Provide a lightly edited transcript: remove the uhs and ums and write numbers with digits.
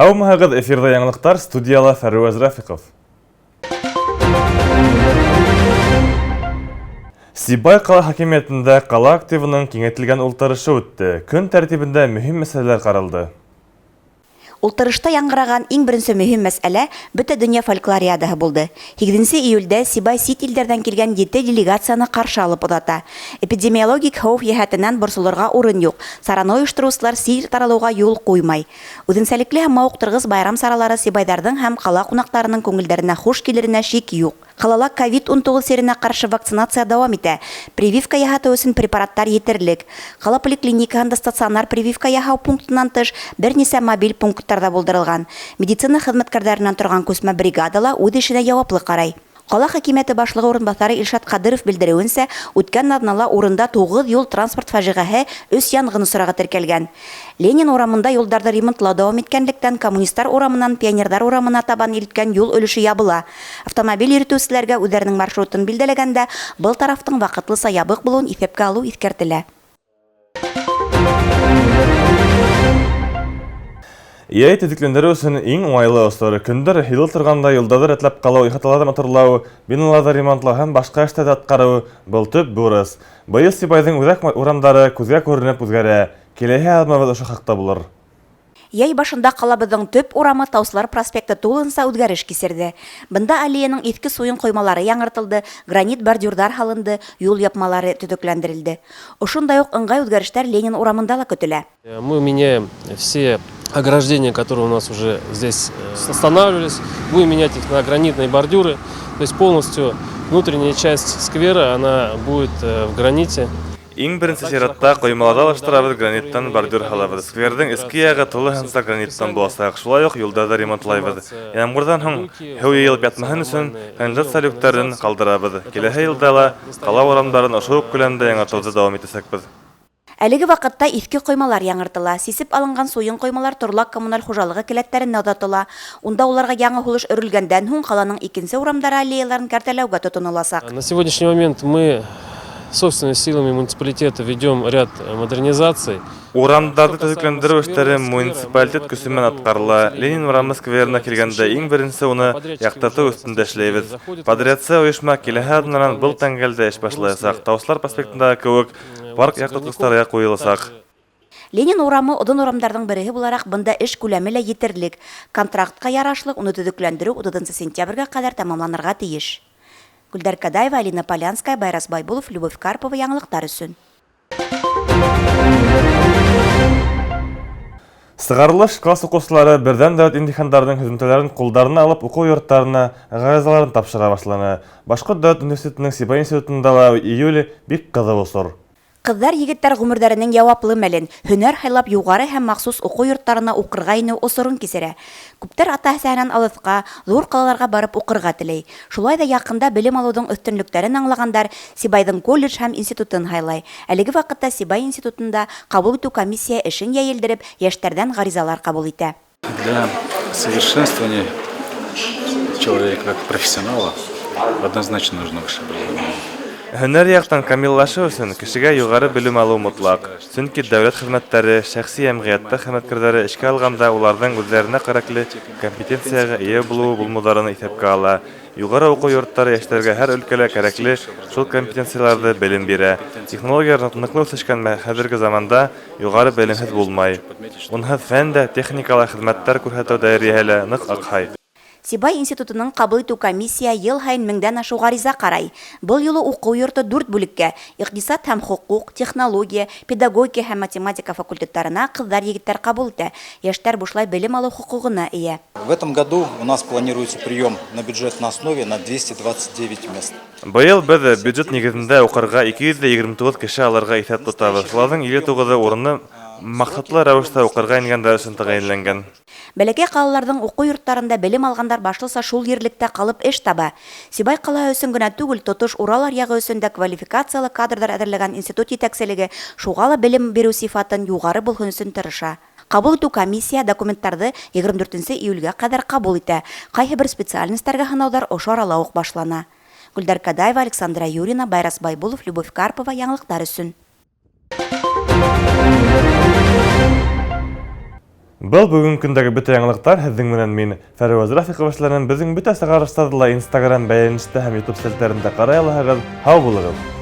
Һаумыһығыҙ, эфирҙа яңылыҡтар, студияла Фәруәз Рафиҡов. Сибай ҡала хакимиәтендә ҡала активының киңәйтелгән ултырышы үтте. Көн тәртибендә мөһим мәсьәләләр ҡаралды. Ултырышта яңғыраған иң беренсе мөһим мәсьәлә бөтә дөнья фольклориадаһы булды. 8 июльдә Сибай сит илдәрҙән килгән 7 делегацияны ҡаршы алып оҙата. Эпидемиологик хәүеф йәһәтенән борсолорға урын юҡ. Сараны ойоштороусылар сир таралыуға юл ҡуймай. Үҙенсәлекле һәм мауыҡтырғыс байрам саралары сибайҙарҙың һәм ҡала ҡунаҡтарының күңелдәренә хуш килеренә шик юҡ. Ҡалала COVID-19 сиренә ҡаршы вакцинация дауам итә. Прививка яһатыу өсөн препараттар етерлек. Ҡала поликлиникаһында стационар прививка яһау пунктынан тыш бер нисә мобиль пункттарҙа булдырылған. Медицина хеҙмәткәрҙәренән торған күсмә бригадала үҙ эшенә яуаплы ҡарай. Ҡала хакимиәте башлығы урынбаҫары Илшат Ҡадыров белдереүенсә, үткән аҙнала урында 9 юл транспорт фажиғәһе, 3 янғын осрағы теркәлгән. Ленин урамында юлдарҙы ремонтлау дауам иткәнлектән, Коммунистар урамынан Пионердар урамына табан илткән юл өлөшө ябыла. Автомобиль йөрөтөүселәргә үҙҙәренең маршрутын билдәләгәндә, был тарафтың ваҡытлыса ябыҡ булыуын иҫәпкә алыу иҫкәртелә. Яй төҙөкләндереү өсөн иң уңайлы осор көндәр һилы торғанда юлдарҙы рәтләп ҡалыу, ихаталарҙы матурлау, биналарҙы ремонтлау һәм башҡа эштәрҙе атҡарыу был төп бурыс. Быйыл Сибайҙың үҙәк урамдары күҙгә күренеп үҙгәрә. Киләһе аҙмабыҙ ошо хаҡта булыр. Яй башында ҡалабыҙҙың төп урамы Таусылар проспекты тулыһынса үҙгәреш кисерҙе. Бында аллеяның иҫке суйын ҡоймалары яңыртылды, гранит бордюрҙар һалынды, юл япмалары төҙөкләндерелде. Ошондай уҡ ыңғай үҙгәрештәр Ленин урамында ла көтөлә. Мы меняем все ограждения, которые у нас уже здесь останавливались, будем менять их на гранитные бордюры, то есть полностью внутренняя часть сквера, она будет в граните. Иң беренсе сиратта ҡоймаларҙы алыштырабыҙ, граниттан бордюр һалабыҙ. Скверҙың эске яғы тулыһынса граниттан буласаҡ. Шулай уҡ юлдарҙы ремонтлайбыҙ. Ямғырҙан һуң һыу йыйылып ятмаһын өсөн канализация люктарын ҡалдырабыҙ. Киләһе йылда ла ҡала урамдарын ошо уҡ күләмдә яңыртыуҙы дауам итәсәкбеҙ. Әлеге ваҡытта иҫке ҡоймалар яңыртыла. Сисеп алынған суйын ҡоймалар торлаҡ коммуналь хужалығы келәттәренә оҙатыла. Унда уларға яңы һулыш өрөлгәндән һуң ҡаланың икенсе урамдары аллеяларын кәртәләүгә тотоноласаҡ. На сегодняшний момент мы собственными силами муниципалитета ведем ряд модернизаций. Урамдарҙы төҙөкләндереү эштәре муниципалитет көсө менән атҡарыла. Ленин урамы скверына килгәндә иң беренсе уны яҡтыртыу өҫтөндә эшләйбеҙ. Подрядсы ойошма киләһе аҙнанан был тәңгәлдә эш башлаясаҡ. Тауышлар проспектындағы кеүек парк яҡтыртғыстары ҡуйыласаҡ. Ленин урамы оҙон урамдарҙың береһе булараҡ бында эш күләме лә етерлек. Контрактҡа ярашлы уны төҙөкләндереү 30 сентябргә ҡәҙәр тамамланырға тейеш. Гүлдәр Кадаева, Алина Полянская, Байрас Байбулов, Любовь Карпова, яңылыҡтар өсөн. Сығарылыш класс уҡыусылары берҙән дәүләт имтихандарының һөҙөмтәләрен ҡулдарына алып уҡыу йорттарына ғаризаларын тапшыра башланы. Башҡорт дәүләт университетының Сибай институтында ла июль бик ҡыҙыу осор. Ҡыҙҙар егеттәр ғүмерҙәренең яуаплы мәлен, һөнәр һайлап юғары һәм махсус уҡыу йорттарына уҡырға инеү осорон кисерә. Күптәр ата-әсәһенән алыҫҡа, ҙур ҡалаларға барып уҡырға теләй. Шулай ҙа яҡында белем алыуҙың өҫтөнлөктәрен аңлағандар Сибайҙың колледж һәм институтын һайлай. Әлеге ваҡытта Сибай институтында ҡабул итеү комиссия эшен йәйелдереп, йәштәрҙән ғаризалар ҡабул итә. Для совершенствования человека как профессионала однозначно нужно высшее образование. Һөнәр яҡтан камиллашыу өсөн кешегә юғары белем алыу мотлаҡ. Сөнки дәүләт хеҙмәттәре, шәхси йәмғиәттә хеҙмәткәрҙәре эшкә алғанда уларҙың үҙҙәренә кәрәкле компетенцияға эйә булыу-булмауҙарын иҫәпкә ала. Юғары уҡыу йорттары йәштәргә һәр өлкәлә кәрәкле шул компетенцияларҙы белем бирә. Технологиялар ныҡлы үҫешкән хәҙерге заманда юғары белемһеҙ булмай. Унһыҙ фәндә, техникала хеҙмәттәр күрһәтеү даирәһе лә ныҡ аҡһай. Сибай институтының ҡабул итеү комиссия йыл һайын 1000-дән ашу ғариза ҡарай. Был юлы уҡыу йорто 4 бүлеккә — иҡтисад һәм хоҡуҡ, технология, педагогия һәм математика факультеттарына ҡыҙҙар-егеттәр ҡабул итә. Йәштәр бушлай белем алыу хоҡуғына эйә. В этом году у нас планируется прием на бюджетной основе на 229 мест. Быйыл беҙ бюджет нигеҙендә уҡырға 229 кеше алырға иҫәп тотабыҙ. Шуларҙың 59-ы урыны маҡсатлы рәүештә уҡырға ингәндәр өсөн тәғәйенләнгән. Бәләкәй ҡалаларҙың уҡыу йорттарында белем алғандар башлыса шул ерлектә ҡалып эш таба. Сибай ҡалаһы өсөн генә түгел, тотош Урал аръяғы өсөн дә квалификациялы кадрҙар әҙерләгән институт етәкселеге шуға ла белем биреү сифатын юғары булһын өсөн тырыша. Ҡабул итеү комиссия документтарҙы 24 июлгә ҡәҙәр ҡабул итә. Ҡайһы бер специальностәргә һынауҙар ошо арала уҡ башлана. Гүлдәр Кадаева, Александра Юрина, Байрас Байбулов, Любовь Карпова, яңылыҡтар өсөн. Был бүгүнкү көндәге бөтә яңалыктар. Һеҙҙең менән мин Фәрваз Рафиҡов эшләнәм. Беҙҙең бөтә сығарыштарҙы ла Instagram бәйәнештә һәм YouTube селтәрендә ҡарай алаһығыҙ. Һау булығыҙ!